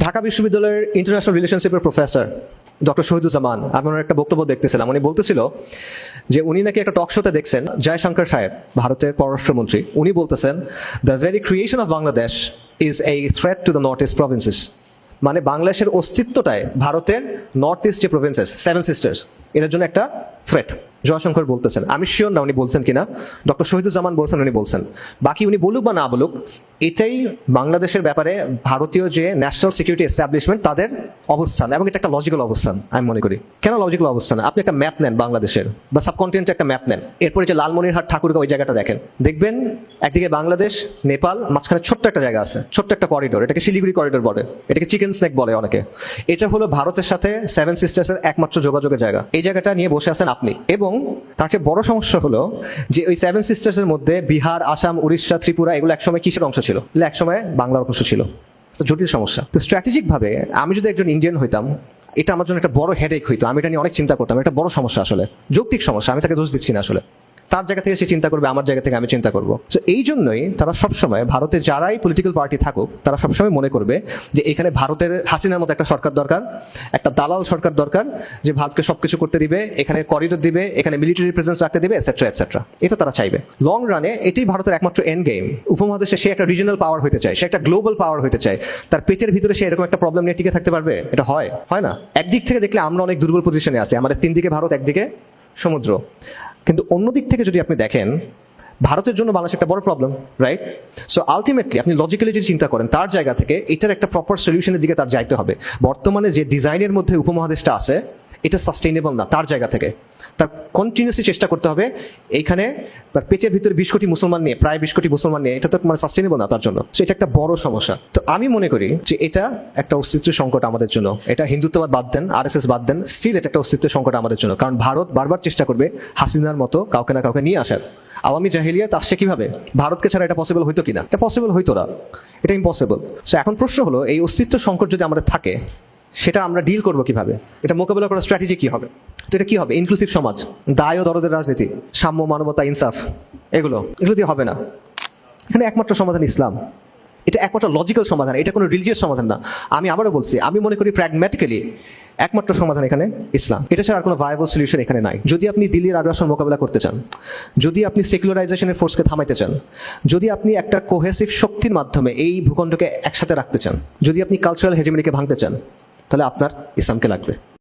ঢাকা বিশ্ববিদ্যালয়ের ইন্টারন্যাশনাল রিলেশনশিপের professor doctor Shahiduzzaman, আমি ওনার একটা বক্তব্য দেখতেছিলাম। উনি বলতেছিল যে উনি নাকি একটা টক শোতে দেখছেন জয়শঙ্কর সাহেব, ভারতের পররাষ্ট্রমন্ত্রী, উনি বলতেছেন the very creation of Bangladesh is a threat to the north east provinces. মানে বাংলাদেশের অস্তিত্বটাই ভারতের নর্থ ইস্ট যে প্রভিন্সেস, সেভেন সিস্টার্স, এটার জন্য একটা থ্রেট। জয়শঙ্কর বলতেছেন, আমি শিওর না উনি বলছেন কিনা, ডক্টর শহীদুজ্জামান বলছেন উনি বলছেন। বাকি উনি বলুক বা না বলুক, এটাই বাংলাদেশের ব্যাপারে ভারতীয় যে ন্যাশনাল সিকিউরিটি এস্টাবলিশমেন্ট তাদের অবস্থান, এবং এটা একটা লজিক্যাল অবস্থান আমি মনে করি। কেন লজিক্যাল অবস্থান? আপনি একটা ম্যাপ নেন বাংলাদেশের বা সাবকন্টিনেন্টের একটা ম্যাপ নেন, এরপরে যে লালমনিরহাট ঠাকুরগাঁও ওই জায়গাটা দেখেন, দেখবেন একদিকে বাংলাদেশ, নেপাল, মাঝখানে ছোট্ট একটা জায়গা আছে, ছোট্ট একটা করিডোর, এটাকে শিলিগুড়ি করিডোর বলে, এটাকে চিকেন স্নেক বলে অনেকে। এটা হলো ভারতের সাথে সেভেন সিস্টার্সের একমাত্র যোগাযোগের জায়গা। এই জায়গাটা নিয়ে বসে আছেন আপনি, এবং তার চেয়ে বড় সমস্যা হলো যে ওই সেভেন সিস্টার্সের মধ্যে বিহার, আসাম, উড়িষ্যা, ত্রিপুরা এগুলো একসময় কিসের অংশ ছিল? একসময় বাংলার অংশ ছিল। জটিল সমস্যা। তো স্ট্র্যাটেজিক ভাবে আমি যদি একজন ইন্ডিয়ান হইতাম, এটা আমার জন্য একটা বড় হেডেক হইতো। আমি এটা নিয়ে অনেক চিন্তা করতাম। এটা বড় সমস্যা, আসলে যৌক্তিক সমস্যা, আমি তাকে দোষ দিচ্ছি না। আসলে তার জায়গা থেকে সে চিন্তা করবে, আমার জায়গা থেকে আমি চিন্তা করবো। তো এই জন্যই তারা সবসময়, ভারতে যারাই পলিটিক্যাল পার্টি থাকুক, তারা সবসময় মনে করবে যে এখানে ভারতের হাসিনার মতো একটা সরকার দরকার, একটা দালাল সরকার দরকার, যে ভারতকে সবকিছু করতে দিবে, এখানে করিডোর দিবে, এখানে মিলিটারি প্রেজেন্স রাখতে দিবে, এটসেট্রা এটসেট্রা। এটা তারা চাইবে। লং রানে এটাই ভারতের একমাত্র এন্ড গেম। উপমহাদেশে সে একটা রিজনাল পাওয়ার হতে চায়, সে একটা গ্লোবাল পাওয়ার হতে চায়। তার পেটের ভিতরে সে এরকম একটা প্রবলেম নিয়ে টিকে থাকতে পারবে? এটা হয় না। একদিক থেকে দেখলে আমরা অনেক দুর্বল পজিশনে আছি, আমাদের তিন দিকে ভারত, একদিকে সমুদ্র। কিন্তু অন্য দিক থেকে যদি আপনি দেখেন, ভারতের জন্য বাংলাদেশ একটা বড় প্রবলেম, রাইট? সো আলটিমেটলি আপনি লজিক্যালি যদি চিন্তা করেন, তার জায়গা থেকে এটার একটা প্রপার সলিউশনের দিকে তার যাইতে হবে। বর্তমানে যে ডিজাইনের মধ্যে উপমহাদেশটা আছে, এটা সাস্টেইনেবল না। তার জায়গা থেকে তার কন্টিনিউসলি চেষ্টা করতে হবে। এইখানে পেটের ভিতরে 20 কোটি মুসলমান নিয়ে, প্রায় 20 কোটি মুসলমান নিয়ে, এটা তো মানে সাস্টেইনেবল না তার জন্য। সো এটা একটা বড় সমস্যা। তো আমি মনে করি যে এটা একটা অস্তিত্ব সংকট আমাদের জন্য। এটা হিন্দুত্ববাদ বাদ দেন, RSS বাদ দেন, স্টিল এটা একটা অস্তিত্ব সংকট আমাদের জন্য। কারণ ভারত বারবার চেষ্টা করবে হাসিনার মতো কাউকে না কাউকে নিয়ে আসার। আওয়ামী জাহিলিয়াত আসছে কিভাবে? ভারতকে ছাড়া এটা পসিবল হইতো কিনা? এটা পসিবল হইতো না, এটা ইম্পসিবল। সো এখন প্রশ্ন হলো, এই অস্তিত্ব সংকট যদি আমাদের থাকে, সেটা আমরা ডিল করবো কিভাবে? এটা মোকাবেলা করার স্ট্র্যাটেজি কি হবে? তো এটা কি হবে? ইনক্লুসিভ সমাজ, দায় ও দরদের রাজনীতি, সাম্য, মানবতা, ইনসাফ, এগুলো দিয়ে হবে না। এখানে একমাত্র সমাধান ইসলাম। এটা একমাত্র লজিক্যাল সমাধান, এটা কোনো রিলিজিয়াস সমাধান না। আমি আবারও বলছি, আমি মনে করি প্র্যাগম্যাটিক্যালি একমাত্র সমাধান এখানে ইসলাম। এটা ছাড়া আর কোনো ভায়াবল সলিউশন এখানে নাই। যদি আপনি দিল্লির আগ্রাসন মোকাবেলা করতে চান, যদি আপনি সেকুলারাইজেশনের ফোর্সকে থামাইতে চান, যদি আপনি একটা কোহেসিভ শক্তির মাধ্যমে এই ভূখণ্ডকে একসাথে রাখতে চান, যদি আপনি কালচারাল হেজেমনিকে ভাঙতে চান, তাহলে আপনার ইসলামকে লাগবে।